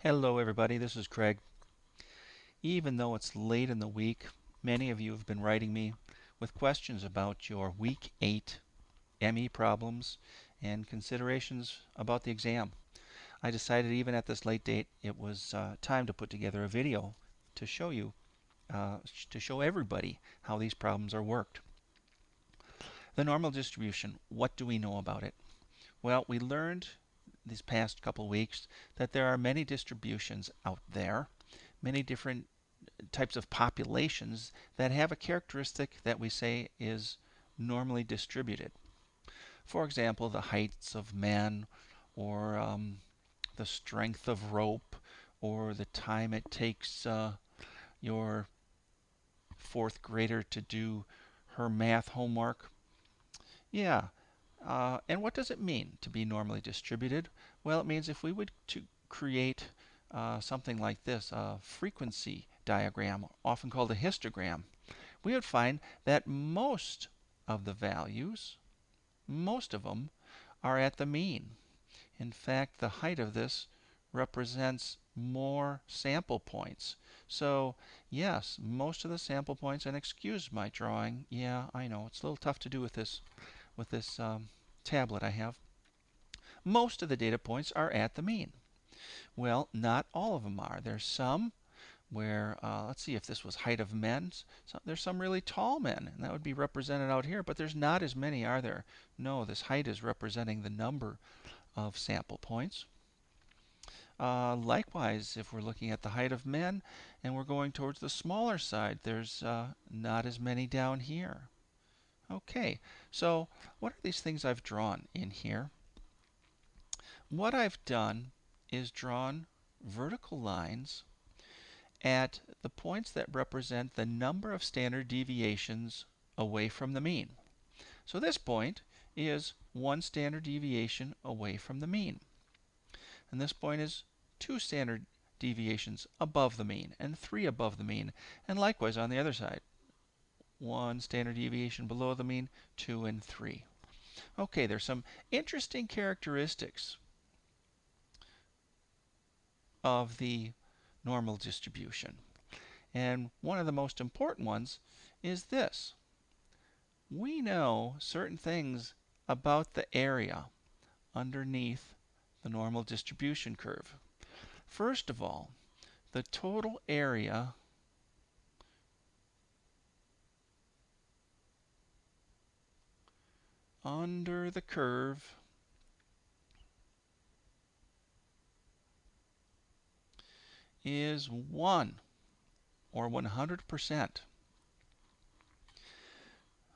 Hello everybody, this is Craig. Even though it's late in the week, many of you have been writing me with questions about your Week 8 ME problems and considerations about the exam. I decided even at this late date it was time to put together a video to show you, to show everybody how these problems are worked. The normal distribution, what do we know about it? Well, we learned these past couple weeks that there are many distributions out there, many different types of populations that have a characteristic that we say is normally distributed. For example, the heights of men, or the strength of rope, or the time it takes your fourth grader to do her math homework. Yeah. And what does it mean to be normally distributed? Well, it means if we would to create something like this, a frequency diagram, often called a histogram, we would find that most of the values, most of them, are at the mean. In fact, the height of this represents more sample points. So, yes, most of the sample points, and excuse my drawing, yeah, I know, it's a little tough to do with this tablet I have. Most of the data points are at the mean. Well, not all of them are. There's some where, let's see if this was height of men. So there's some really tall men, and that would be represented out here, but there's not as many, are there? No, this height is representing the number of sample points. Likewise, if we're looking at the height of men and we're going towards the smaller side, there's not as many down here. Okay, so what are these things I've drawn in here? What I've done is drawn vertical lines at the points that represent the number of standard deviations away from the mean. So this point is one standard deviation away from the mean. And this point is two standard deviations above the mean and three above the mean. And likewise on the other side, one standard deviation below the mean, two and three. Okay, there's some interesting characteristics of the normal distribution. And one of the most important ones is this. We know certain things about the area underneath the normal distribution curve. First of all, the total area under the curve is 1, or 100%.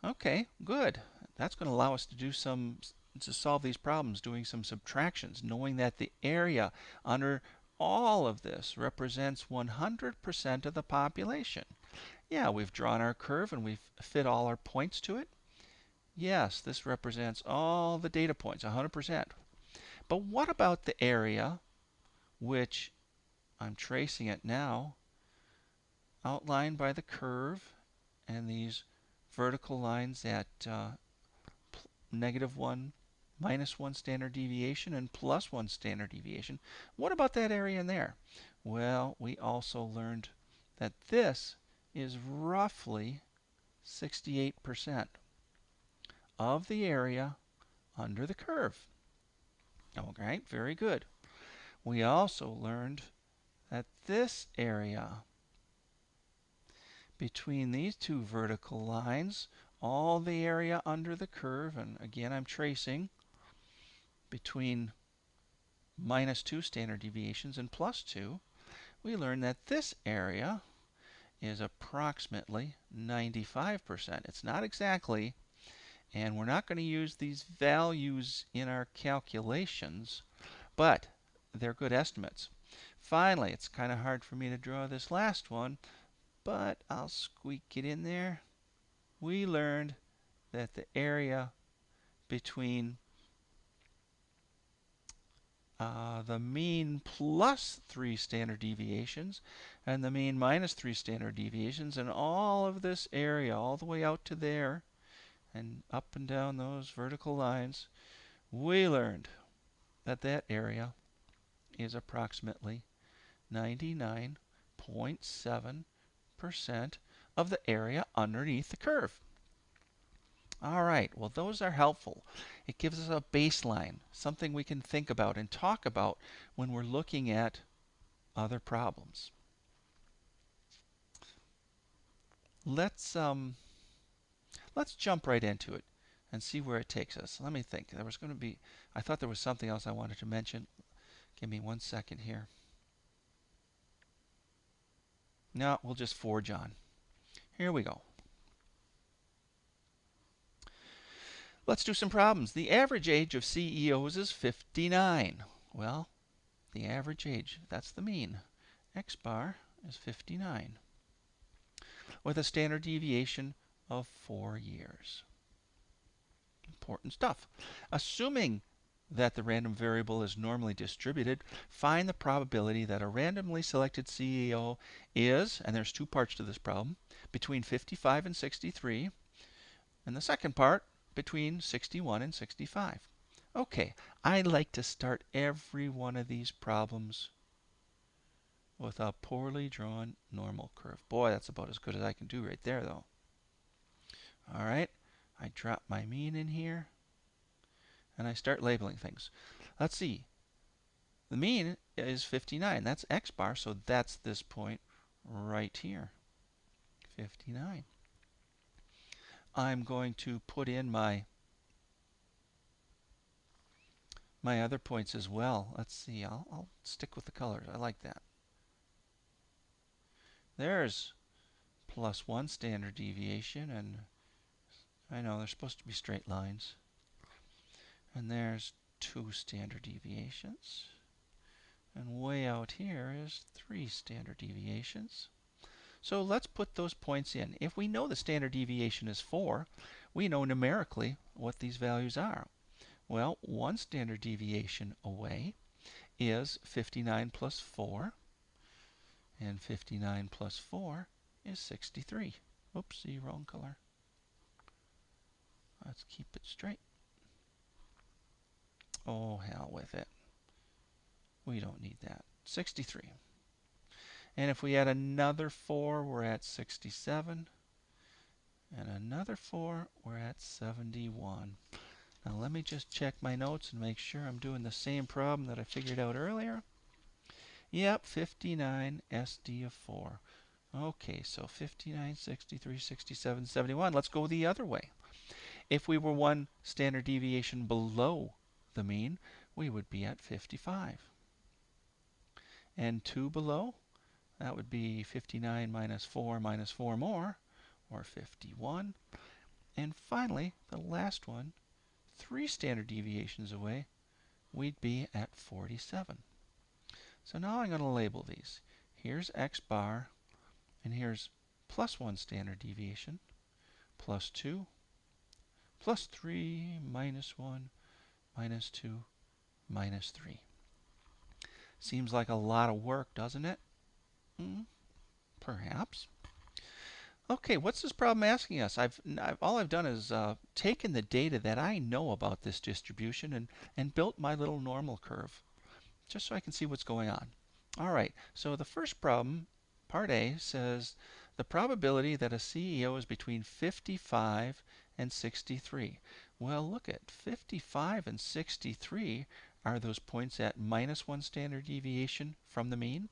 Okay, good. That's going to allow us to solve these problems doing some subtractions, knowing that the area under all of this represents 100% of the population. Yeah, we've drawn our curve and we've fit all our points to it. Yes, this represents all the data points, 100%. But what about the area, which I'm tracing it now, outlined by the curve and these vertical lines at -1, -1 standard deviation, and +1 standard deviation. What about that area in there? Well, we also learned that this is roughly 68% of the area under the curve. Okay, very good. We also learned that this area between these two vertical lines, all the area under the curve, and again I'm tracing between -2 standard deviations and +2, we learned that this area is approximately 95%. It's not exactly, and we're not going to use these values in our calculations, but they're good estimates. Finally, it's kind of hard for me to draw this last one, but I'll squeak it in there. We learned that the area between the mean plus 3 standard deviations and the mean minus 3 standard deviations, and all of this area all the way out to there and up and down those vertical lines, we learned that that area is approximately 99.7% of the area underneath the curve. All right, well, those are helpful. It gives us a baseline, something we can think about and talk about when we're looking at other problems. Let's jump right into it and see where it takes us. Let me think. I thought there was something else I wanted to mention. Give me 1 second here. No, we'll just forge on. Here we go. Let's do some problems. The average age of CEOs is 59. Well, the average age, that's the mean. X bar is 59 with a standard deviation of 4 years. Important stuff. Assuming that the random variable is normally distributed, find the probability that a randomly selected CEO is, and there's two parts to this problem, between 55 and 63, and the second part, between 61 and 65. Okay, I like to start every one of these problems with a poorly drawn normal curve. Boy, that's about as good as I can do right there, though. All right, I drop my mean in here, and I start labeling things. Let's see. The mean is 59. That's X bar, so that's this point right here, 59. I'm going to put in my other points as well. Let's see. I'll stick with the colors. I like that. There's +1 standard deviation, and I know they're supposed to be straight lines. And there's 2 standard deviations. And way out here is 3 standard deviations. So let's put those points in. If we know the standard deviation is 4, we know numerically what these values are. Well, 1 standard deviation away is 59 plus 4. And 59 plus 4 is 63. Oopsie, wrong color. Let's keep it straight. Oh, hell with it. We don't need that. 63. And if we add another 4, we're at 67. And another 4, we're at 71. Now let me just check my notes and make sure I'm doing the same problem that I figured out earlier. Yep, 59 SD of 4. Okay, so 59, 63, 67, 71. Let's go the other way. If we were 1 standard deviation below the mean, we would be at 55. And 2 below, that would be 59 minus 4 more, or 51. And finally, the last one, 3 standard deviations away, we'd be at 47. So now I'm going to label these. Here's X bar, and here's +1 standard deviation, +2, +3, -1, -2, -3. Seems like a lot of work, doesn't it? Perhaps. Okay, what's this problem asking us? All I've done is taken the data that I know about this distribution and built my little normal curve, just so I can see what's going on. All right, so the first problem, part A, says the probability that a CEO is between 55 and 63. Well, look at 55 and 63 are those points at -1 standard deviation from the mean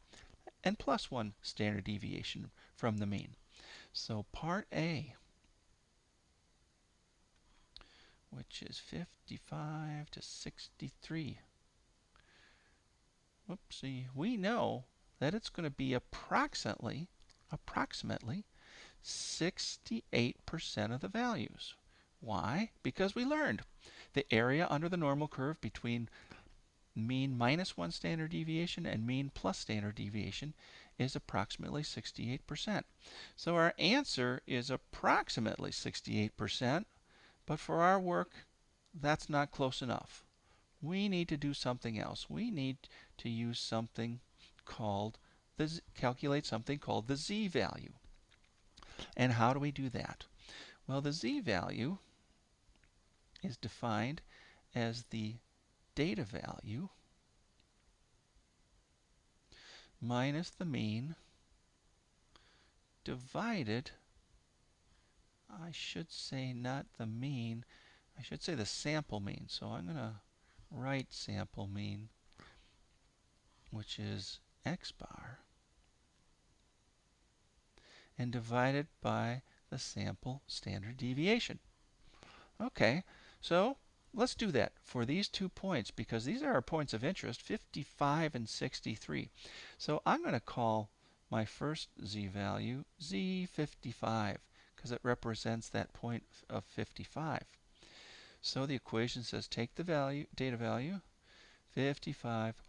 and +1 standard deviation from the mean. So part A, which is 55 to 63. Whoopsie. We know that it's going to be approximately 68% of the values. Why? Because we learned the area under the normal curve between mean -1 standard deviation and mean plus standard deviation is approximately 68%. So our answer is approximately 68%, but for our work, that's not close enough. We need to do something else. We need to use something called calculate something called the z-value. And how do we do that? Well, the z-value is defined as the data value minus the mean divided, I should say not the mean, I should say the sample mean. So I'm going to write sample mean, which is x bar, and divided by the sample standard deviation. Okay, so let's do that for these 2 points because these are our points of interest, 55 and 63. So I'm going to call my first z-value z55 because it represents that point of 55. So the equation says take the value, data value, 55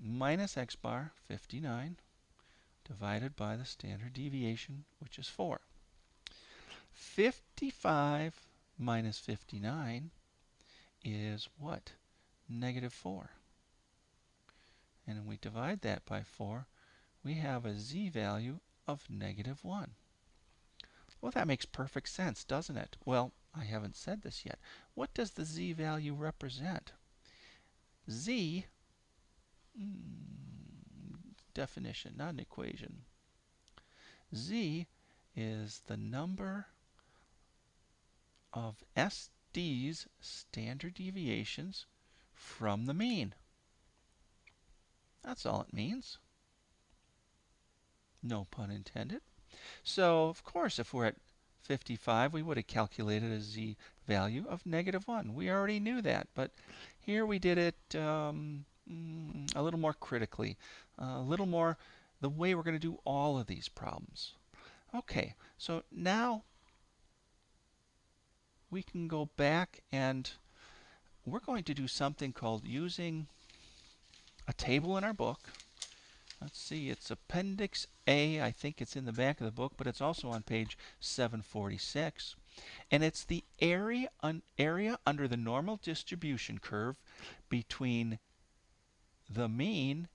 minus x bar, 59, divided by the standard deviation, which is 4. 55 minus 59 is what? Negative 4. And we divide that by 4, we have a z-value of negative 1. Well, that makes perfect sense, doesn't it? Well, I haven't said this yet. What does the z-value represent? Z, definition, not an equation. Z is the number of SD's standard deviations from the mean. That's all it means. No pun intended. So, of course, if we're at 55, we would have calculated a z-value of negative 1. We already knew that, but here we did it a little more critically, a little more the way we're going to do all of these problems. Okay, so now we can go back and we're going to do something called using a table in our book. Let's see, it's Appendix A. I think it's in the back of the book, but it's also on page 746. And it's the area under the normal distribution curve between the mean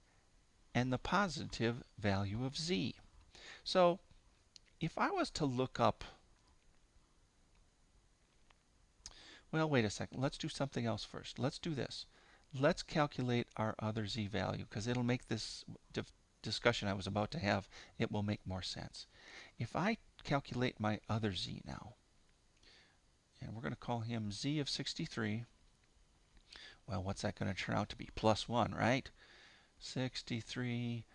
and the positive value of z. So if I was to look up, well, wait a second. Let's do something else first. Let's do this. Let's calculate our other z value because it'll make this discussion I was about to have, it will make more sense. If I calculate my other z now, and we're going to call him z of 63, well, what's that going to turn out to be? Plus 1, right? 63,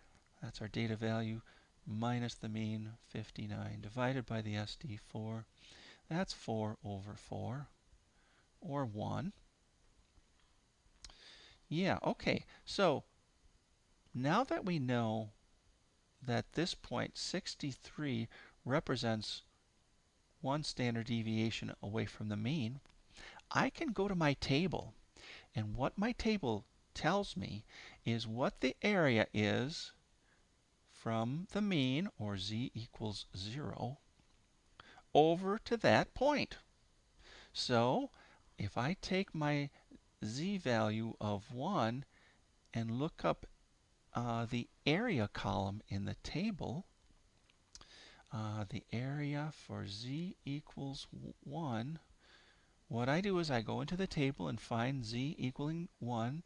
that's our data value, minus the mean, 59, divided by the SD4. That's 4 over 4, or 1. Yeah, okay. So now that we know that this point, 63, represents 1 standard deviation away from the mean, I can go to my table. And what my table tells me is what the area is from the mean, or z equals 0, over to that point. So if I take my z value of 1 and look up the area column in the table, the area for z equals 1, what I do is I go into the table and find z equaling 1,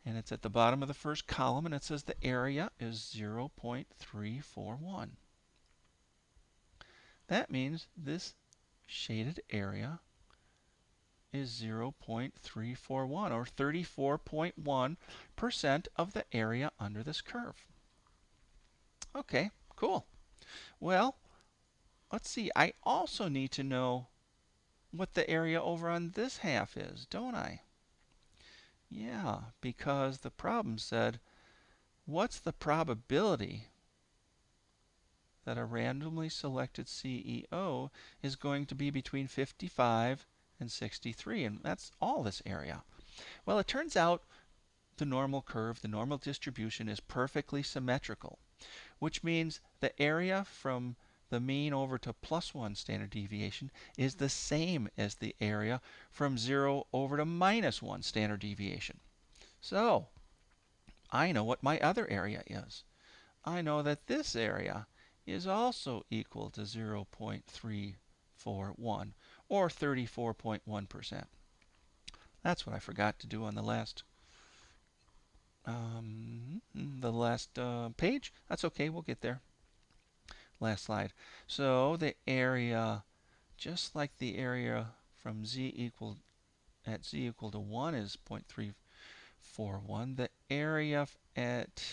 and it's at the bottom of the first column, and it says the area is 0.341. That means this shaded area is 0.341, or 34.1% of the area under this curve. Okay, cool. Well, let's see. I also need to know what the area over on this half is, don't I? Yeah, because the problem said, what's the probability that a randomly selected CEO is going to be between 55 and 63? And that's all this area. Well, it turns out the normal curve, the normal distribution, is perfectly symmetrical, which means the area from the mean over to plus 1 standard deviation is the same as the area from 0 over to minus 1 standard deviation. So I know what my other area is. I know that this area is also equal to 0.341, or 34.1%. That's what I forgot to do on the last the last page. That's okay, we'll get there. Last slide. So the area, just like the area from z equal at z equal to 1 is 0.341, the area at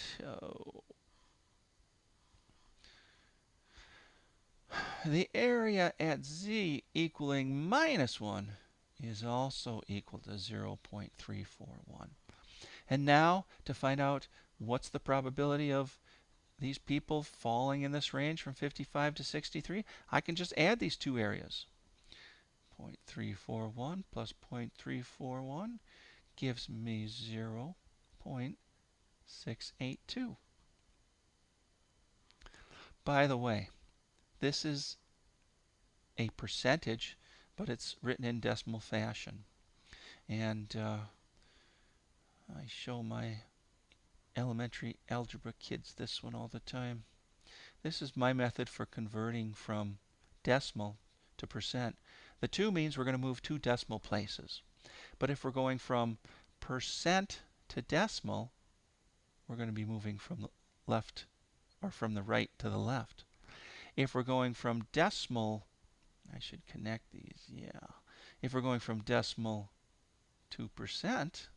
the area at z equaling minus 1 is also equal to 0.341. And now to find out what's the probability of these people falling in this range from 55 to 63, I can just add these two areas. 0.341 plus 0.341 gives me 0.682. By the way, this is a percentage, but it's written in decimal fashion. And I show my elementary algebra kids this one all the time. This is my method for converting from decimal to percent. The 2 means we're going to move 2 decimal places. But if we're going from percent to decimal, we're going to be moving from the left or from the right to the left. If we're going from decimal, I should connect these, yeah. If we're going from decimal to percent,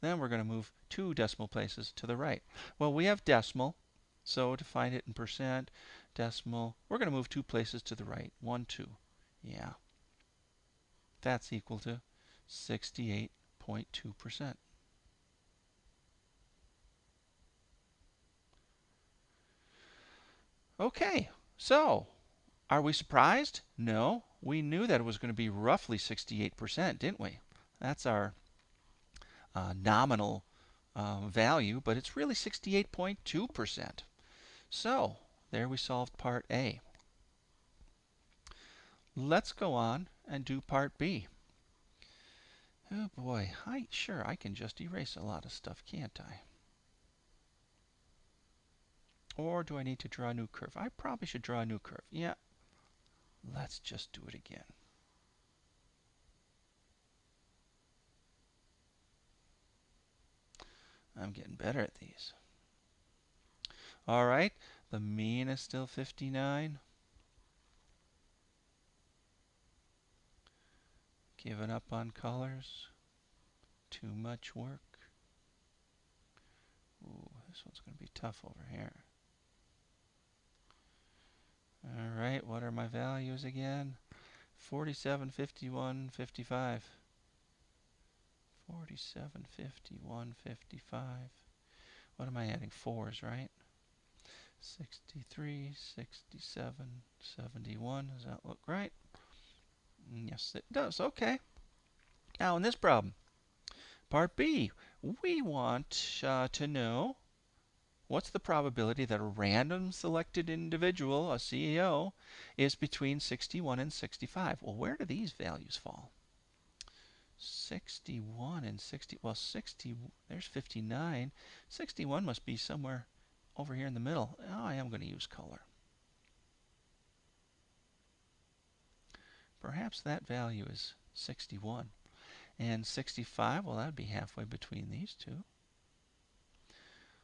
then we're going to move 2 decimal places to the right. Well, we have decimal, so to find it in percent, decimal, we're going to move 2 places to the right. 1, 2. Yeah. That's equal to 68.2%. Okay, so are we surprised? No. We knew that it was going to be roughly 68%, didn't we? That's our nominal value, but it's really 68.2%. So there we solved part A. Let's go on and do part B. Oh boy, I can just erase a lot of stuff, can't I? Or do I need to draw a new curve? I probably should draw a new curve. Yeah, let's just do it again. I'm getting better at these. All right, the mean is still 59. Giving up on colors. Too much work. Ooh, this one's going to be tough over here. All right, what are my values again? 47, 51, 55. 47, 51, 55. What am I adding? 4s, right? 63, 67, 71. Does that look right? Yes, it does. Okay. Now in this problem, part B, we want to know what's the probability that a random selected individual, a CEO, is between 61 and 65. Well, where do these values fall? 61 and 60. Well, 60, there's 59. 61 must be somewhere over here in the middle. Oh, I am going to use color. Perhaps that value is 61. And 65, well, that would be halfway between these two.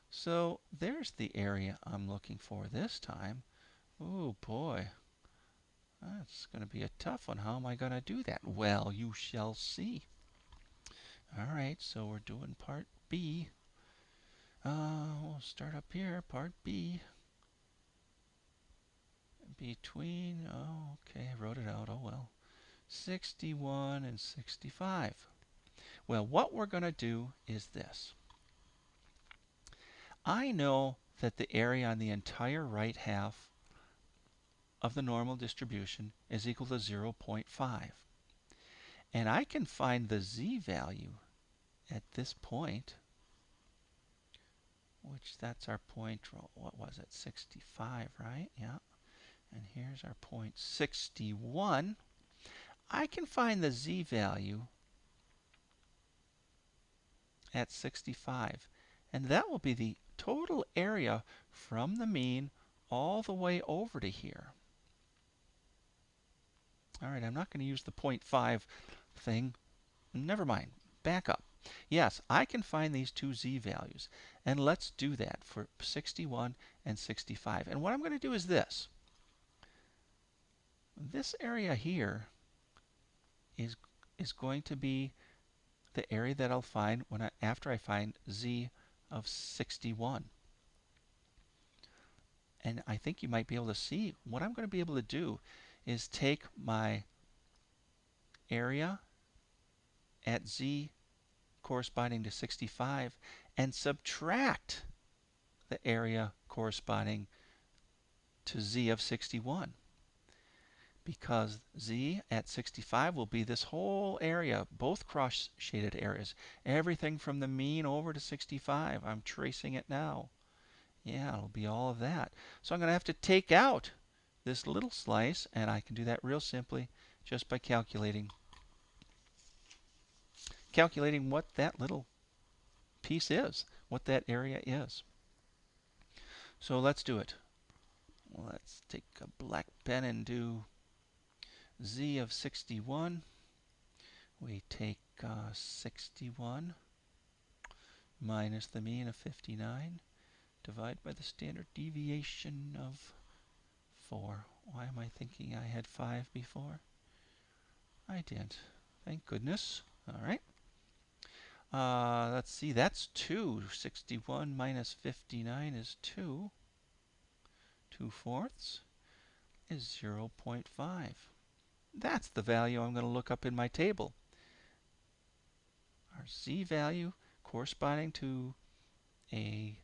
So there's the area I'm looking for this time. Oh boy, that's going to be a tough one. How am I going to do that? Well, you shall see. All right, so we're doing part B. We'll start up here, part B. Between, oh, okay, I wrote it out, oh well. 61 and 65. Well, what we're going to do is this. I know that the area on the entire right half of the normal distribution is equal to 0.5. And I can find the z value at this point, which that's our point, what was it, 65, right? Yeah. And here's our point 61. I can find the z value at 65. And that will be the total area from the mean all the way over to here. All right, I'm not going to use the 0.5 thing. Never mind. Back up. Yes, I can find these two z values. And let's do that for 61 and 65. And what I'm going to do is this. This area here is, is going to be the area that I'll find after I find z of 61. And I think you might be able to see what I'm going to be able to do is take my area at z corresponding to 65 and subtract the area corresponding to z of 61. Because z at 65 will be this whole area, both cross-shaded areas. Everything from the mean over to 65. I'm tracing it now. Yeah, it'll be all of that. So I'm going to have to take out this little slice, and I can do that real simply just by calculating what that little piece is, what that area is. So let's do it. Let's take a black pen and do z of 61. We take 61 minus the mean of 59, divide by the standard deviation of 4. Why am I thinking I had 5 before? I didn't. Thank goodness. All right. Let's see. That's 2. 61 minus 59 is 2. 2/4 is 0.5. That's the value I'm going to look up in my table. Our z value corresponding to a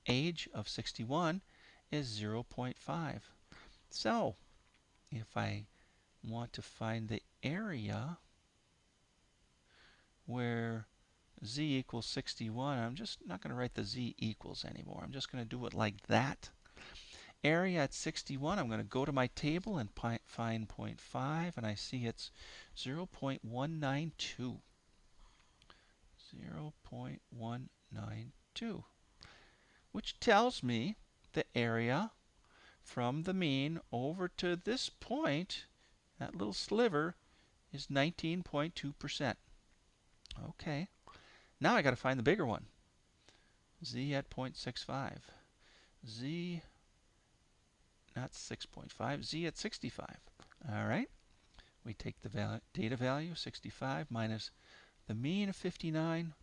age of 61 is 0.5. So if I want to find the area where z equals 61, I'm just not going to write the z equals anymore. I'm just going to do it like that. Area at 61, I'm going to go to my table and find 0.5, and I see it's 0.192. 0.192, which tells me the area from the mean over to this point, that little sliver, is 19.2%. Okay. Now I got to find the bigger one. Z at 0.65. Z, not 6.5, Z at 65. All right. We take the data value, 65, minus the mean of 59,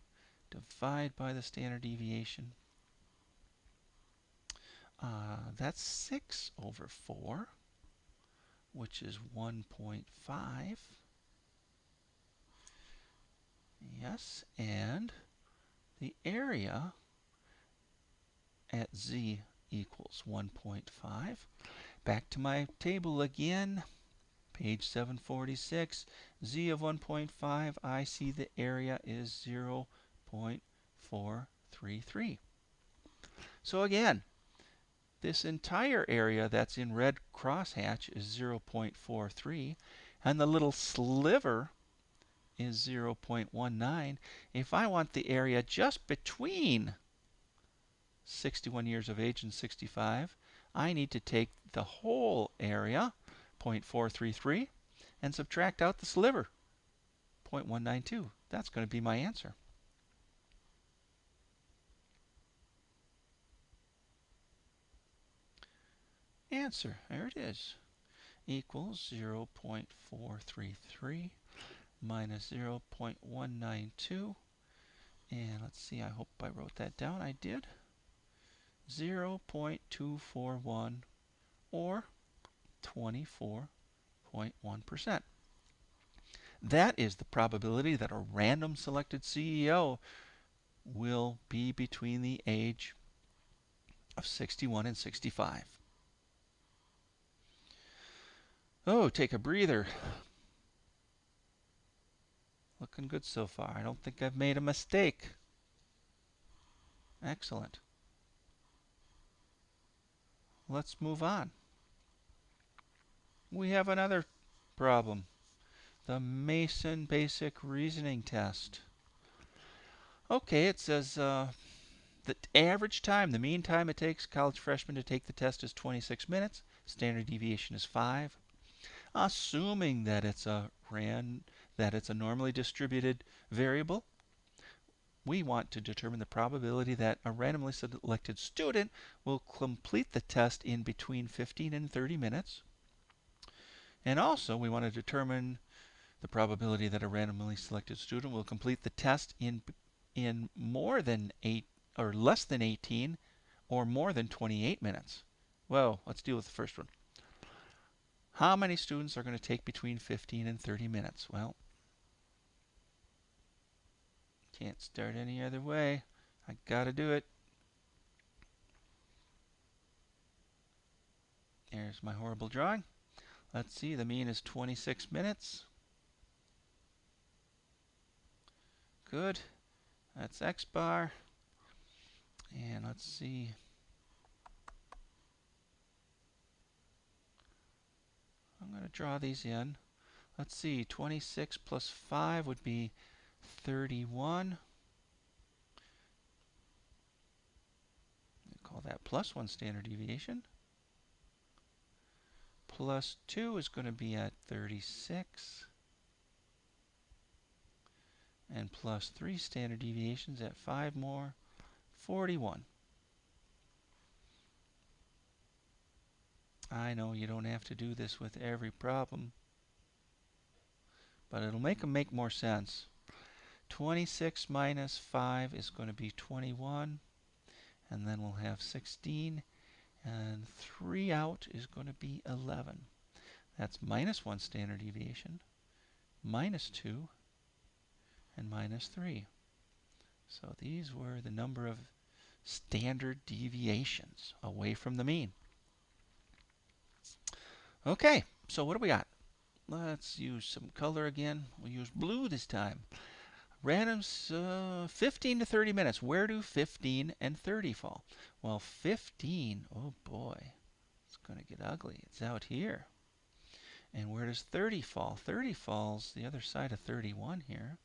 divide by the standard deviation. That's 6 over 4, which is 1.5. Yes, and the area at z equals 1.5. Back to my table again. Page 746, z of 1.5, I see the area is 0.433. So again, this entire area that's in red crosshatch is 0.43, and the little sliver is 0.19. If I want the area just between 61 years of age and 65, I need to take the whole area, 0.433, and subtract out the sliver, 0.192. That's going to be my answer. Answer, there it is, equals 0.433 minus 0.192. And let's see, I hope I wrote that down. I did. 0.241, or 24.1%. That is the probability that a random selected CEO will be between the age of 61 and 65. Oh, take a breather. Looking good so far. I don't think I've made a mistake. Excellent. Let's move on. We have another problem. The Mason Basic Reasoning Test. Okay, it says the average time, the mean time it takes a college freshman to take the test is 26 minutes. Standard deviation is 5. Assuming that it's a normally distributed variable, We want to determine the probability that a randomly selected student will complete the test in between 15 and 30 minutes. And also, we want to determine the probability that a randomly selected student will complete the test in more than 8 or less than 18 or more than 28 minutes. Well, let's deal with the first one. How many students are going to take between 15 and 30 minutes? Well, can't start any other way. I got to do it. There's my horrible drawing. Let's see, the mean is 26 minutes. Good. That's X bar. And let's see. I'm going to draw these in. Let's see, 26 plus 5 would be 31. We call that plus 1 standard deviation. Plus 2 is going to be at 36. And plus 3 standard deviations at 5 more, 41. I know you don't have to do this with every problem, but it'll make them make more sense. 26 minus 5 is going to be 21, and then we'll have 16, and 3 out is going to be 11. That's minus 1 standard deviation, minus 2, and minus 3. So these were the number of standard deviations away from the mean. Okay, so what do we got? Let's use some color again. We'll use blue this time. Random's 15 to 30 minutes. Where do 15 and 30 fall? Well, 15, oh boy, it's going to get ugly. It's out here. And where does 30 fall? 30 falls the other side of 31 here.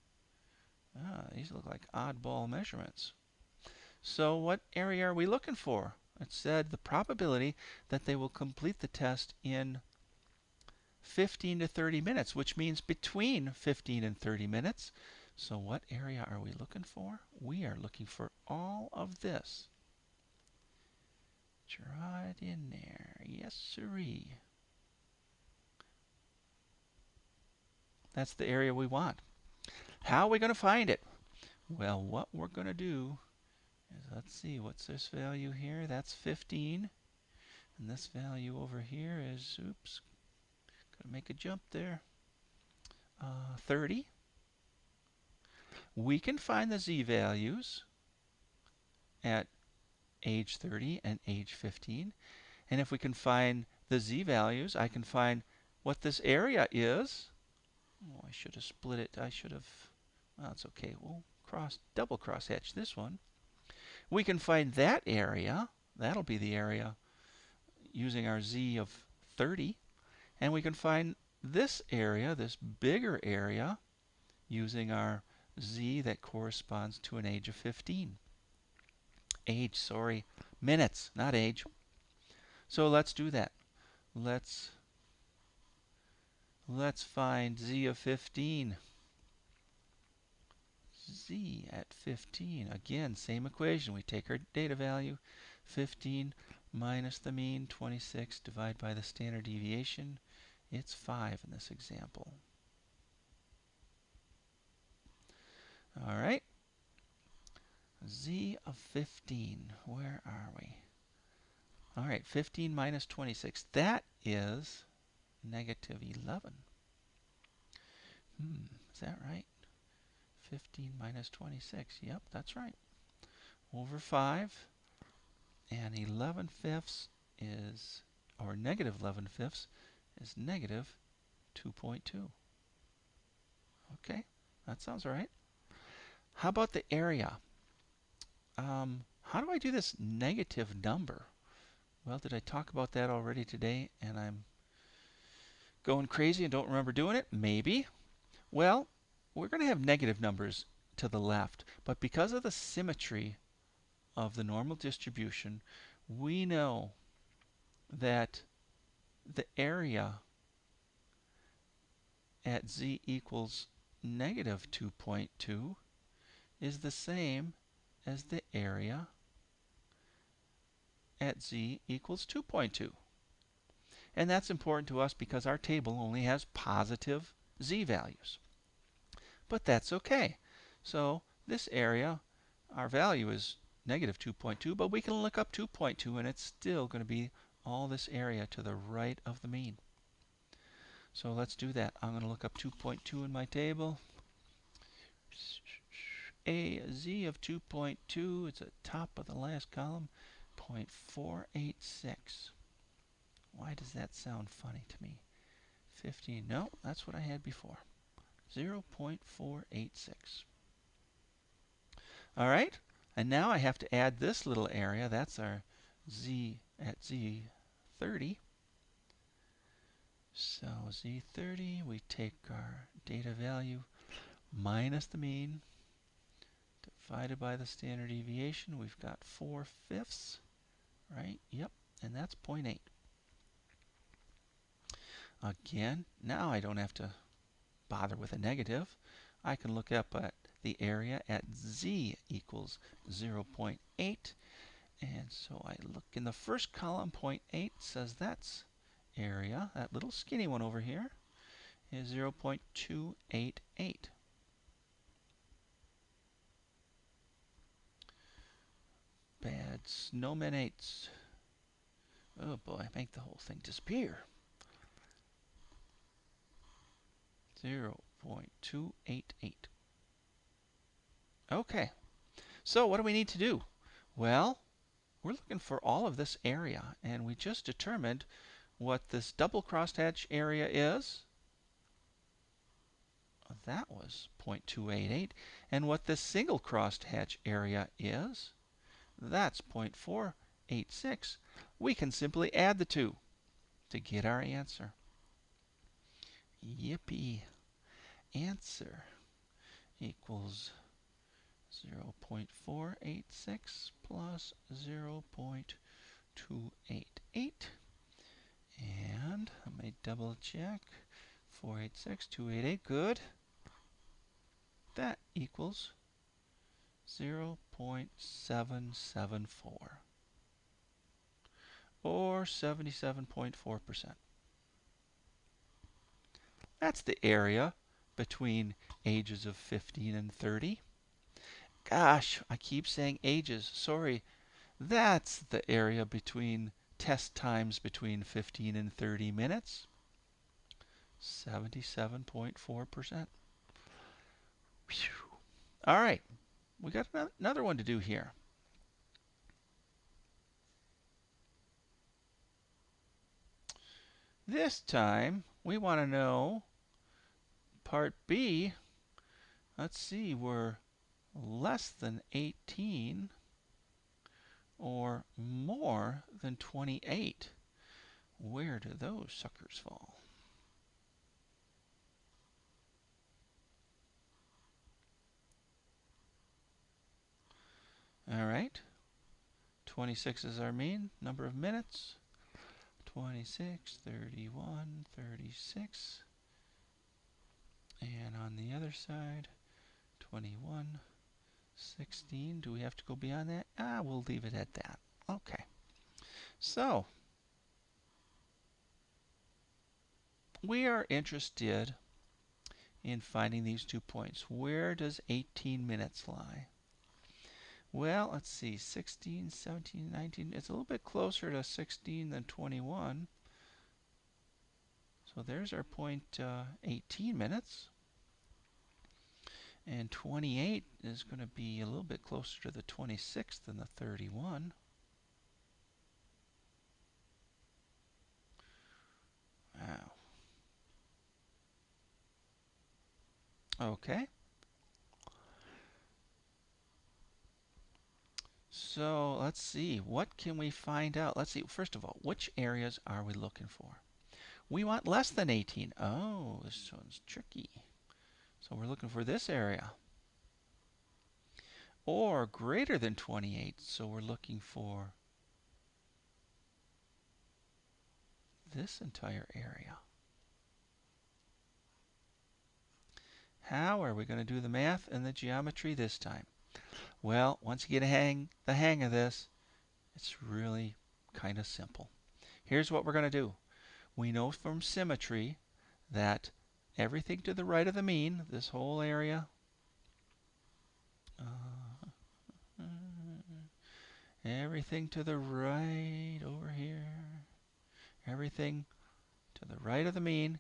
These look like oddball measurements. So what area are we looking for? It said the probability that they will complete the test in 15 to 30 minutes, which means between 15 and 30 minutes. So what area are we looking for? We are looking for all of this. Draw it in there. Yes, sirree. That's the area we want. How are we going to find it? Well, what we're going to do is, let's see, what's this value here? That's 15. And this value over here is, oops, gotta make a jump there, 30. We can find the z-values at age 30 and age 15. And if we can find the z-values, I can find what this area is. Oh, I should have split it. I should have, well, it's okay. We'll double cross hatch this one. We can find that area. That'll be the area using our z of 30. And we can find this area, this bigger area, using our z that corresponds to an age of 15. Age, sorry, minutes, not age. So let's do that. Let's find z of 15. Z at 15. Again, same equation. We take our data value, 15 minus the mean, 26, divide by the standard deviation. It's 5 in this example. All right. Z of 15. Where are we? All right, 15 minus 26. That is negative 11. Is that right? 15 minus 26. Yep, that's right. Over 5. And 11 fifths is, or negative 11 fifths, is negative 2.2. Okay, that sounds right. How about the area? How do I do this negative number? Well, did I talk about that already today and I'm going crazy and don't remember doing it? Maybe. Well, we're going to have negative numbers to the left, but because of the symmetry of the normal distribution, we know that the area at z equals negative 2.2 is the same as the area at z equals 2.2. And that's important to us because our table only has positive z values. But that's okay. So this area, our value is negative 2.2, but we can look up 2.2 and it's still going to be all this area to the right of the mean. So let's do that. I'm going to look up 2.2 in my table. A z of 2.2, it's at the top of the last column, 0.486. Why does that sound funny to me? 15, no, that's what I had before. 0.486. All right, and now I have to add this little area. That's our z at z30. So z30, we take our data value minus the mean, divided by the standard deviation. We've got 4/5, right? Yep, and that's 0.8. Again, now I don't have to bother with a negative. I can look up at the area at z equals 0.8. And so I look in the first column, 0.8 says that's area. That little skinny one over here is 0.288. Bad snowman 8s. Oh boy, make the whole thing disappear. 0.288. Okay, so what do we need to do? Well, we're looking for all of this area, and we just determined what this double crosshatch area is. That was 0.288. And what this single crosshatch area is, that's 0.486. We can simply add the two to get our answer. Yippee. Answer equals 0.486 plus 0.288. And let me double check. 486, 288, good. That equals 0.774, or 77.4%. That's the area between ages of 15 and 30. Gosh, I keep saying ages. Sorry. That's the area between test times between 15 and 30 minutes. 77.4%. All right. We got another one to do here. This time, we want to know part B. Let's see, we're less than 18 or more than 28. Where do those suckers fall? All right. 26 is our mean number of minutes. 26, 31, 36. And on the other side, 21, 16. Do we have to go beyond that? We'll leave it at that. Okay. So, we are interested in finding these 2 points. Where does 18 minutes lie? Well, let's see. 16, 17, 19. It's a little bit closer to 16 than 21. So there's our point 18 minutes. And 28 is going to be a little bit closer to the 26 than the 31. Wow. Okay. So let's see. What can we find out? Let's see. First of all, which areas are we looking for? We want less than 18. Oh, this one's tricky. So we're looking for this area. Or greater than 28. So we're looking for this entire area. How are we going to do the math and the geometry this time? Well, once you get the hang of this, it's really kind of simple. Here's what we're going to do. We know from symmetry that everything to the right of the mean, this whole area, everything to the right over here, everything to the right of the mean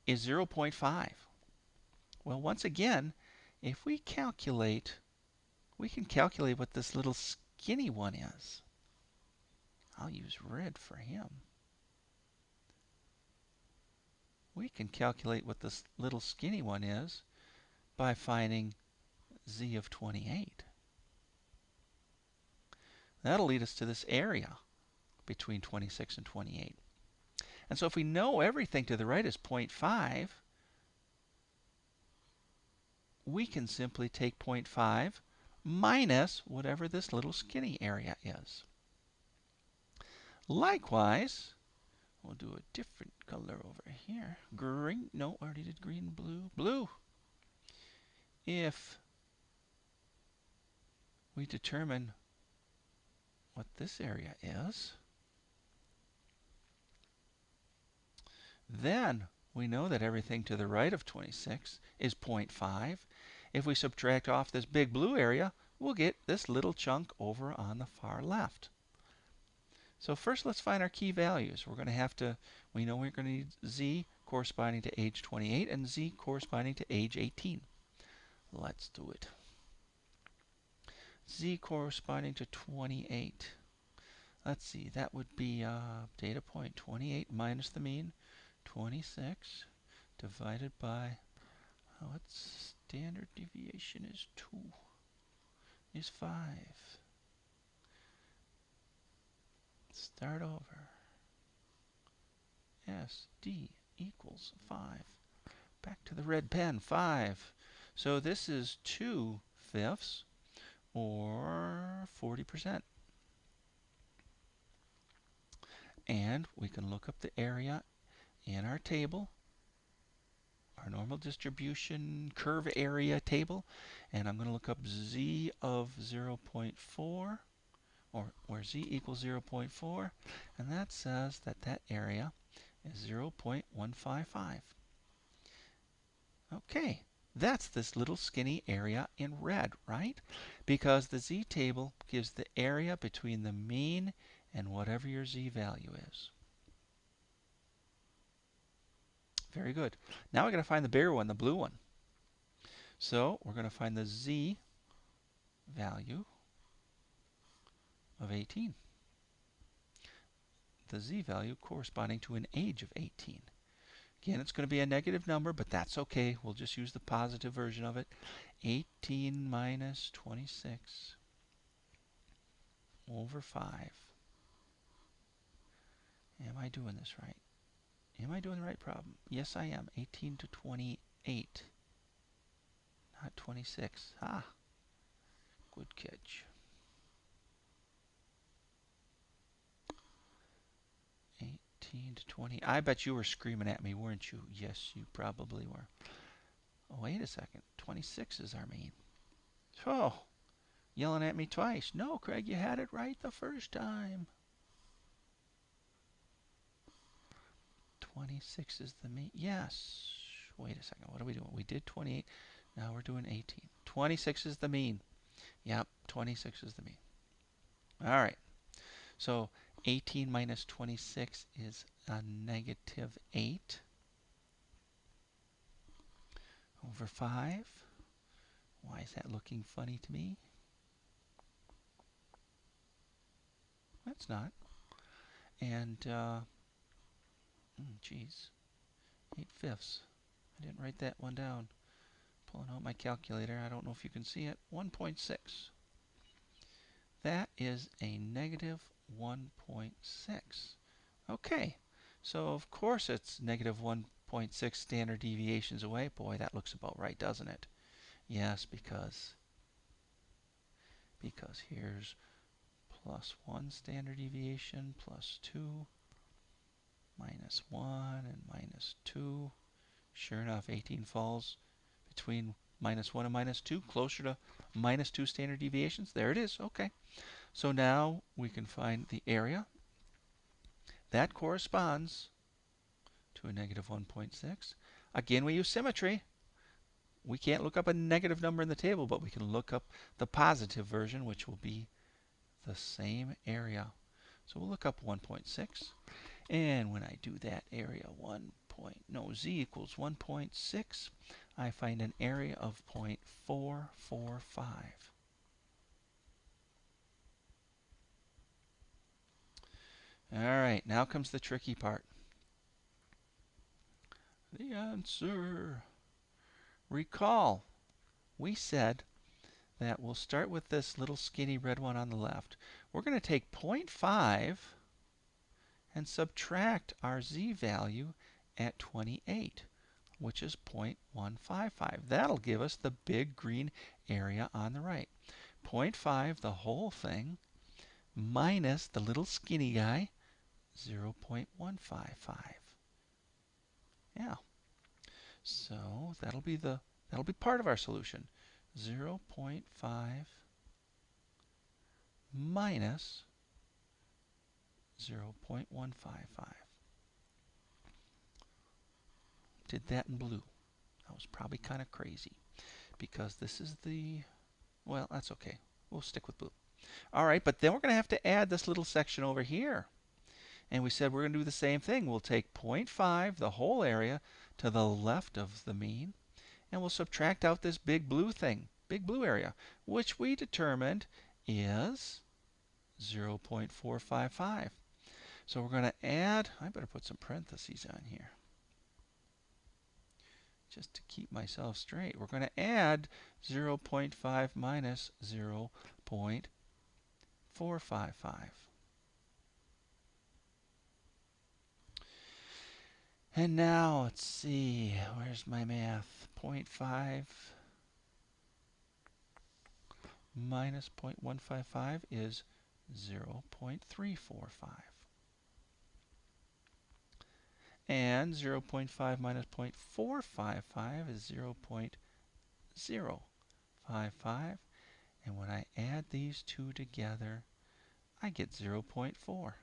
is 0.5. Well, once again, if we can calculate what this little skinny one is. I'll use red for him. We can calculate what this little skinny one is by finding z of 28. That'll lead us to this area between 26 and 28. And so if we know everything to the right is 0.5, we can simply take 0.5 minus whatever this little skinny area is. Likewise, we'll do a different color over here. Green. No, I already did green, blue. Blue. If we determine what this area is, then we know that everything to the right of 26 is 0.5. If we subtract off this big blue area, we'll get this little chunk over on the far left. So first let's find our key values. We're going to have to, we know we're going to need z corresponding to age 28 and z corresponding to age 18. Let's do it. Z corresponding to 28. Let's see, that would be data point 28 minus the mean, 26, divided by, what's standard deviation is 2, is 5. Start over. SD equals 5. Back to the red pen, 5. So this is 2/5 or 40%. And we can look up the area in our table, our normal distribution curve area table, and I'm going to look up z of 0.4, or where z equals 0.4, and that says that that area is 0.155. Okay, that's this little skinny area in red, right? Because the z table gives the area between the mean and whatever your z value is. Very good. Now we're going to find the bigger one, the blue one. So we're going to find the z value of 18. The z value corresponding to an age of 18. Again, it's going to be a negative number, but that's okay. We'll just use the positive version of it. 18 minus 26 over 5. Am I doing this right? Am I doing the right problem? Yes, I am. 18 to 28. Not 26. Ah, good catch. 18 to 20. I bet you were screaming at me, weren't you? Yes, you probably were. Oh, wait a second. 26 is our mean. Oh, yelling at me twice. No, Craig, you had it right the first time. 26 is the mean. Yes. Wait a second. What are we doing? We did 28. Now we're doing 18. 26 is the mean. Yep, 26 is the mean. All right. So 18 minus 26 is a negative 8 over 5. Why is that looking funny to me? That's not. And, geez, 8/5. I didn't write that one down. Pulling out my calculator. I don't know if you can see it. 1.6. That is a negative 1.6. Okay, so of course it's negative 1.6 standard deviations away. Boy, that looks about right, doesn't it? Yes, because here's plus 1 standard deviation, plus 2, minus 1, and minus 2. Sure enough, 18 falls between -1 and -2, closer to -2 standard deviations. There it is. Okay. So now we can find the area. That corresponds to a -1.6. Again, we use symmetry. We can't look up a negative number in the table, but we can look up the positive version, which will be the same area. So we'll look up 1.6. And when I do that area z equals 1.6, I find an area of 0.445. All right, now comes the tricky part. The answer. Recall, we said that we'll start with this little skinny red one on the left. We're going to take 0.5 and subtract our z value at 28, which is 0.155. That'll give us the big green area on the right. 0.5, the whole thing, minus the little skinny guy, 0.155. Yeah. So that'll be part of our solution. 0.5 minus 0.155. Did that in blue. That was probably kind of crazy because this is well, that's okay. We'll stick with blue. All right, but then we're going to have to add this little section over here. And we said we're going to do the same thing. We'll take 0.5, the whole area, to the left of the mean, and we'll subtract out this big blue thing, big blue area, which we determined is 0.455. So we're going to add, I better put some parentheses on here just to keep myself straight. We're going to add 0.5 minus 0.455. And now, let's see, where's my math? 0.5 minus 0.155 is 0.345. And 0.5 minus 0.455 is 0.055. And when I add these two together, I get 0.4,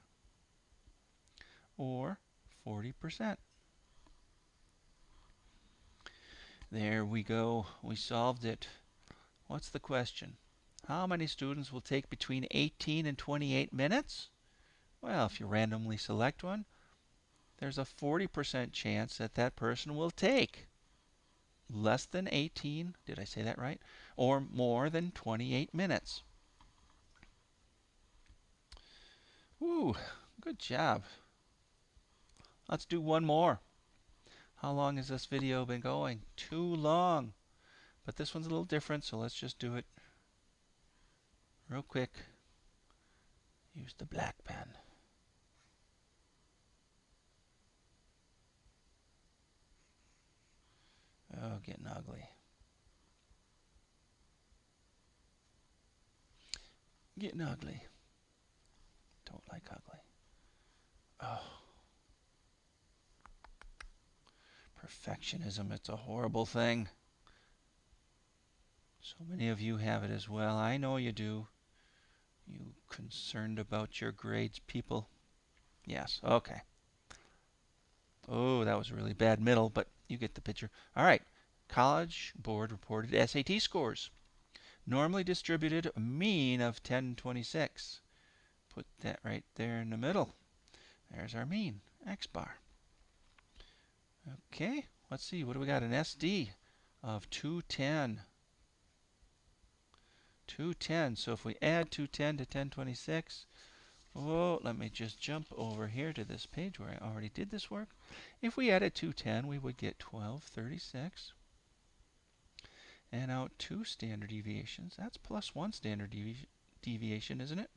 or 40%. There we go. We solved it. What's the question? How many students will take between 18 and 28 minutes? Well, if you randomly select one, there's a 40% chance that that person will take less than 18, did I say that right? Or more than 28 minutes. Woo, good job. Let's do one more. How long has this video been going? Too long. But this one's a little different, so let's just do it real quick. Use the black pen. Oh, getting ugly. Getting ugly. Don't like ugly. Oh. Perfectionism, it's a horrible thing. So many of you have it as well. I know you do. You concerned about your grades people. Yes, okay. Oh, that was a really bad middle, but you get the picture. All right. College Board reported SAT scores. Normally distributed, a mean of 1026. Put that right there in the middle. There's our mean, X bar. Okay, let's see. What do we got? An SD of 210. 210. So if we add 210 to 1026, oh, let me just jump over here to this page where I already did this work. If we added 210, we would get 1236. And out 2 standard deviations. That's plus 1 standard deviation, isn't it?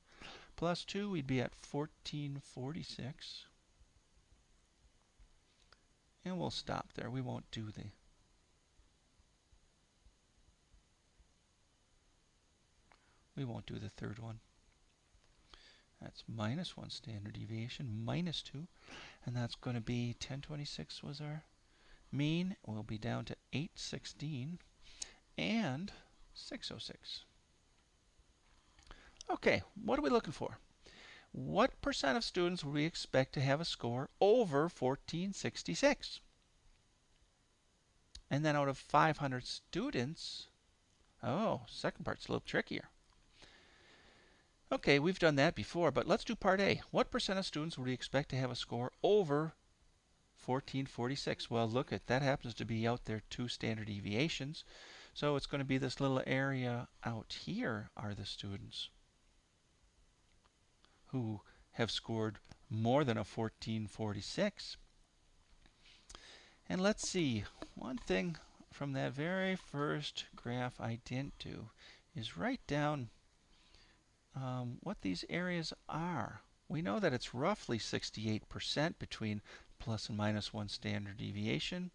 Plus 2, we'd be at 1446. And we'll stop there. We won't do the third one. That's minus 1 standard deviation, minus 2. And that's going to be 1026 was our mean. We'll be down to 816. and 606. Okay, what are we looking for? What percent of students would we expect to have a score over 1466? And then out of 500 students, oh, second part's a little trickier. Okay, we've done that before, but let's do part A. What percent of students would we expect to have a score over 1446? Well, look at that, happens to be out there 2 standard deviations. So it's going to be this little area out here are the students who have scored more than a 1446. And let's see, one thing from that very first graph I didn't do is write down what these areas are. We know that it's roughly 68% between plus and minus 1 standard deviation,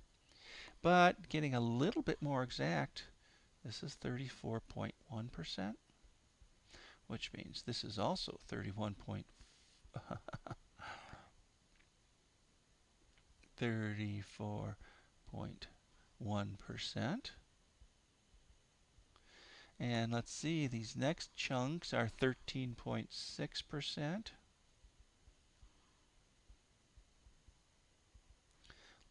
but getting a little bit more exact, this is 34.1%, which means this is also 34.1%. And let's see, these next chunks are 13.6%.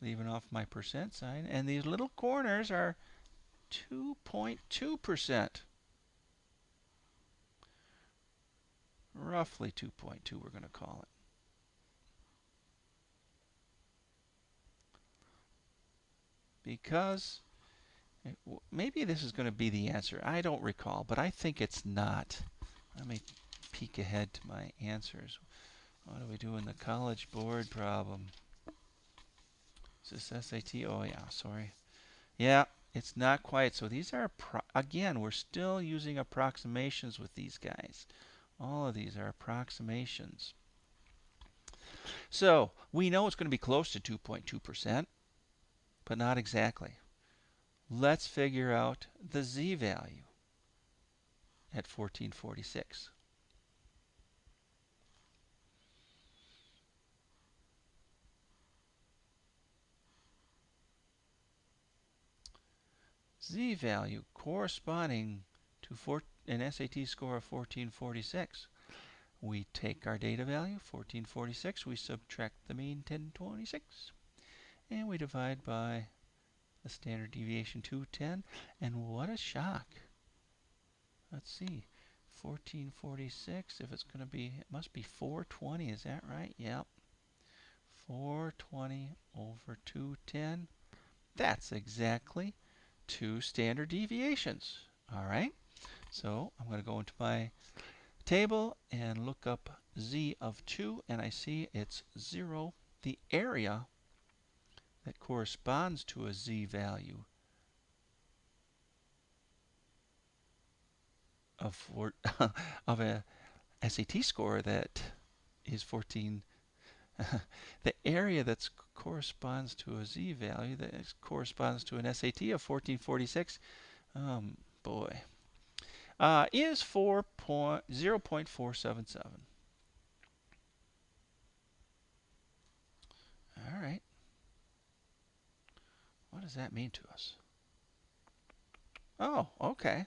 Leaving off my percent sign. And these little corners are 2.2%. Roughly 2.2, we're going to call it. Because maybe this is going to be the answer. I don't recall, but I think it's not. Let me peek ahead to my answers. What do we do in the College Board problem? Is this SAT? Oh, yeah, sorry. Yeah, it's not quite. So these are, again, we're still using approximations with these guys. All of these are approximations. So we know it's going to be close to 2.2%, but not exactly. Let's figure out the z-value at 1446. Z-value corresponding to an SAT score of 1446. We take our data value, 1446, we subtract the mean, 1026, and we divide by the standard deviation, 210, and what a shock. Let's see, 1446, if it's going to be, it must be 420, is that right? Yep. 420 over 210, that's exactly 2 standard deviations. All right, so I'm going to go into my table and look up z of 2, and I see it's 0. The area that corresponds to a z-value of, of a SAT score that is 14, the area that corresponds to a z-value that corresponds to an SAT of 1446, boy, is 0.477. All right. What does that mean to us? Oh, okay.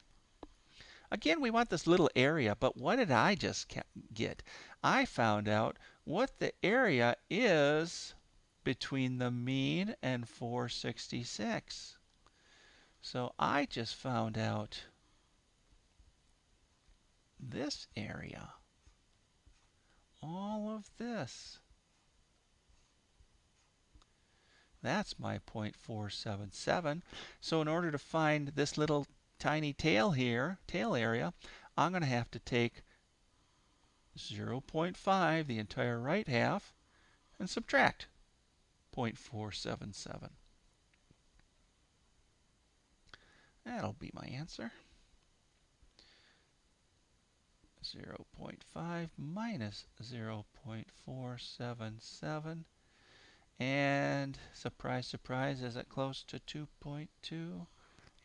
Again, we want this little area, but what did I just get? I found out what the area is between the mean and 466. So I just found out this area. All of this. That's my 0.477. So in order to find this little tiny tail here, tail area, I'm going to have to take 0.5, the entire right half, and subtract 0.477. That'll be my answer. 0.5 minus 0.477. And surprise, surprise, is it close to 2.2?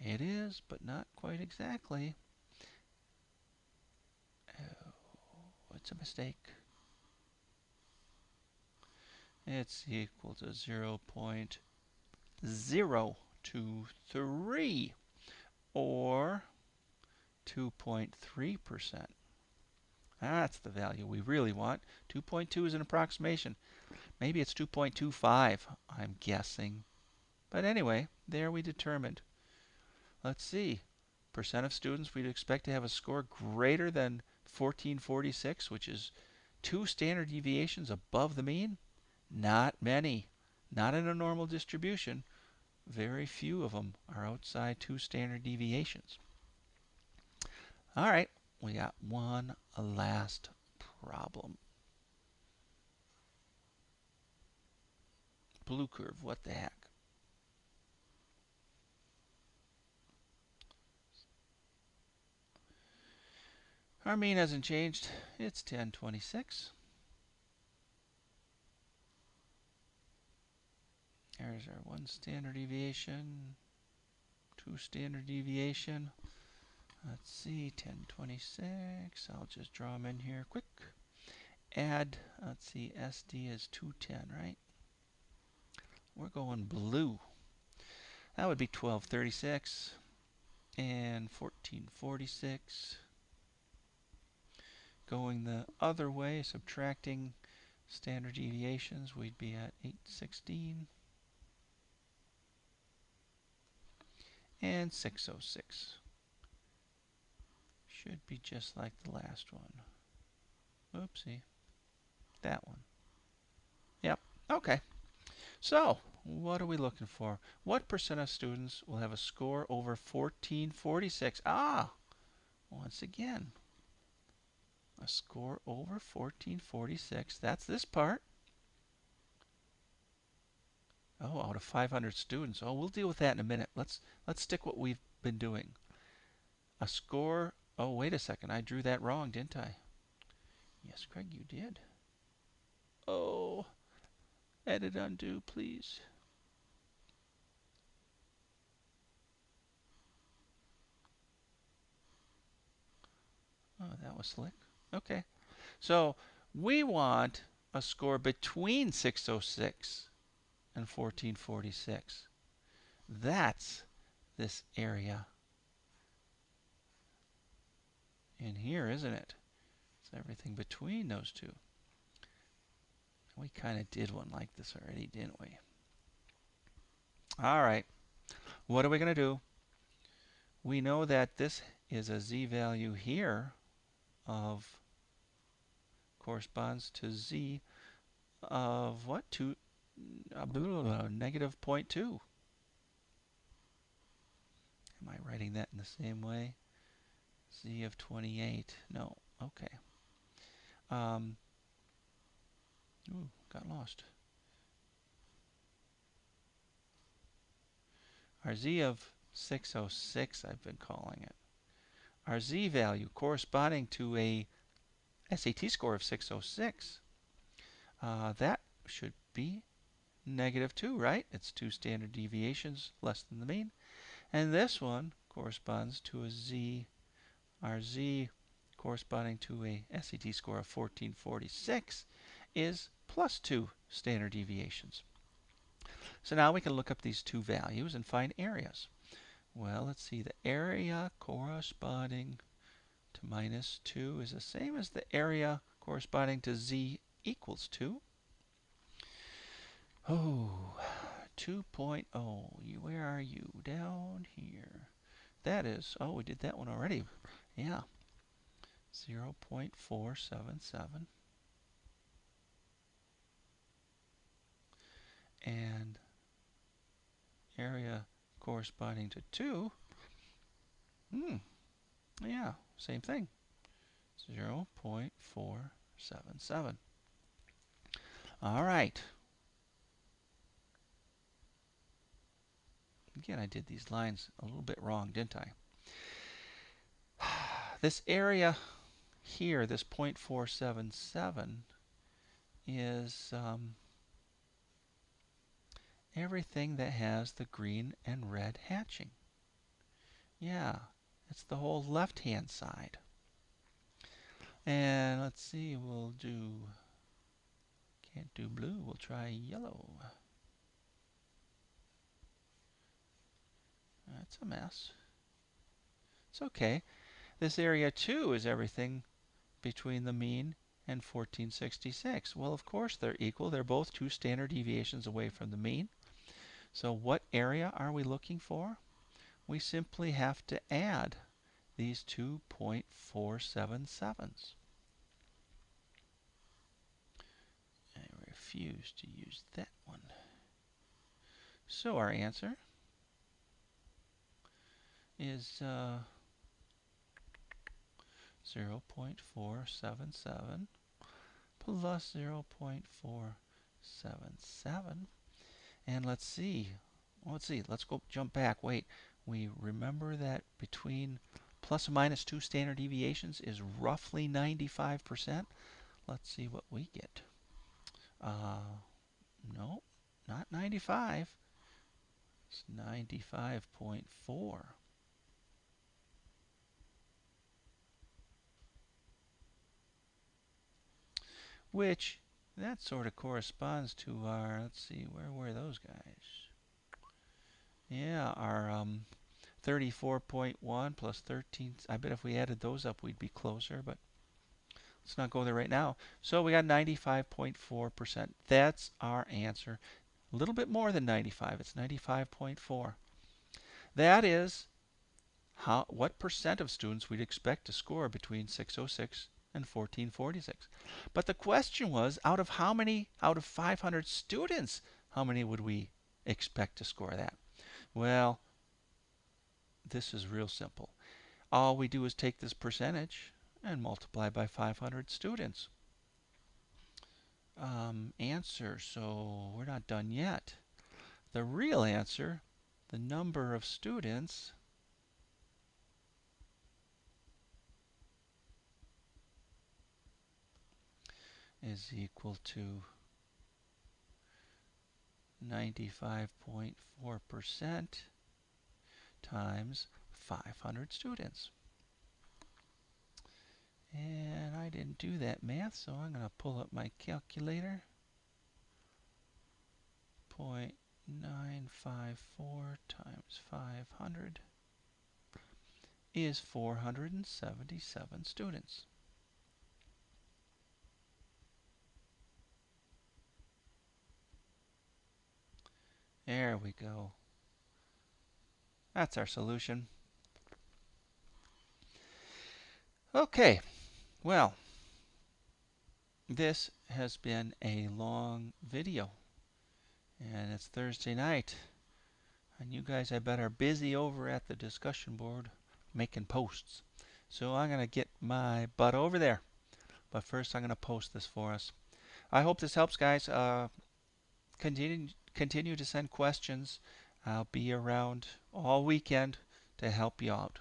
It is, but not quite exactly. Oh, it's a mistake. It's equal to 0.023. or 2.3%. That's the value we really want. 2.2 is an approximation. Maybe it's 2.25, I'm guessing. But anyway, there we determined. Let's see. Percent of students we'd expect to have a score greater than 1446, which is 2 standard deviations above the mean. Not many. Not in a normal distribution. Very few of them are outside 2 standard deviations. All right, we got one last problem. Blue curve, what the heck? Our mean hasn't changed. It's 1026. There's our 1 standard deviation, 2 standard deviation. Let's see, 1026. I'll just draw them in here quick. Add, let's see, SD is 210, right? We're going blue. That would be 1236 and 1446. Going the other way, subtracting standard deviations, we'd be at 816 and 606. Should be just like the last one. Oopsie. That one. Yep. Okay. So, what are we looking for? What percent of students will have a score over 1446? Ah, once again, a score over 1446. That's this part. Oh, out of 500 students. Oh, we'll deal with that in a minute. Let's stick what we've been doing. A score. Oh, wait a second. I drew that wrong, didn't I? Yes, Craig, you did. Oh, edit undo, please. Oh, that was slick. Okay. So we want a score between 606 and 1446. That's this area in here, isn't it? It's everything between those two. We kind of did one like this already, didn't we? All right. What are we going to do? We know that this is a z-value here of corresponds to z of what? Negative 0.2. Am I writing that in the same way? Z of 28. No. Okay. Ooh, got lost. Our z of 606, I've been calling it. Our z value corresponding to a SAT score of 606, that should be negative 2, right? It's 2 standard deviations less than the mean. And this one corresponds to a z, our z corresponding to a SAT score of 1446 is plus 2 standard deviations. So now we can look up these two values and find areas. Well, let's see. The area corresponding to minus 2 is the same as the area corresponding to z equals 2. Oh, 2.0. Where are you? Down here. That is, oh, we did that one already. Yeah. 0.477. And area corresponding to 2. Yeah, same thing. 0.477. All right. Again, I did these lines a little bit wrong, didn't I? This area here, this 0.477, is everything that has the green and red hatching. Yeah, it's the whole left-hand side. And let's see, we'll do, can't do blue, we'll try yellow. That's a mess. It's okay. This area 2 is everything between the mean and 1466. Well, of course they're equal. They're both 2 standard deviations away from the mean. So what area are we looking for? We simply have to add these 2.477s. I refuse to use that one. So our answer is 0.477 plus 0.477. And let's see. Let's go jump back. Wait. We remember that between plus or minus 2 standard deviations is roughly 95%. Let's see what we get. No, not 95. It's 95.4. Which, that sort of corresponds to our, let's see, where were those guys? Yeah, our 34.1 plus 13. I bet if we added those up, we'd be closer, but let's not go there right now. So we got 95.4%. That's our answer. A little bit more than 95. It's 95.4. That is what percent of students we'd expect to score between 606 and 1446. But the question was, out of 500 students, how many would we expect to score that? Well, this is real simple. All we do is take this percentage and multiply by 500 students. Answer, so we're not done yet. The real answer, the number of students, is equal to 95.4% times 500 students. And I didn't do that math, so I'm going to pull up my calculator. 0.954 times 500 is 477 students. There we go. That's our solution. Okay, well, this has been a long video, and it's Thursday night, and you guys, I bet, are busy over at the discussion board making posts. So I'm going to get my butt over there, but first I'm going to post this for us. I hope this helps, guys. Continue to send questions. I'll be around all weekend to help you out.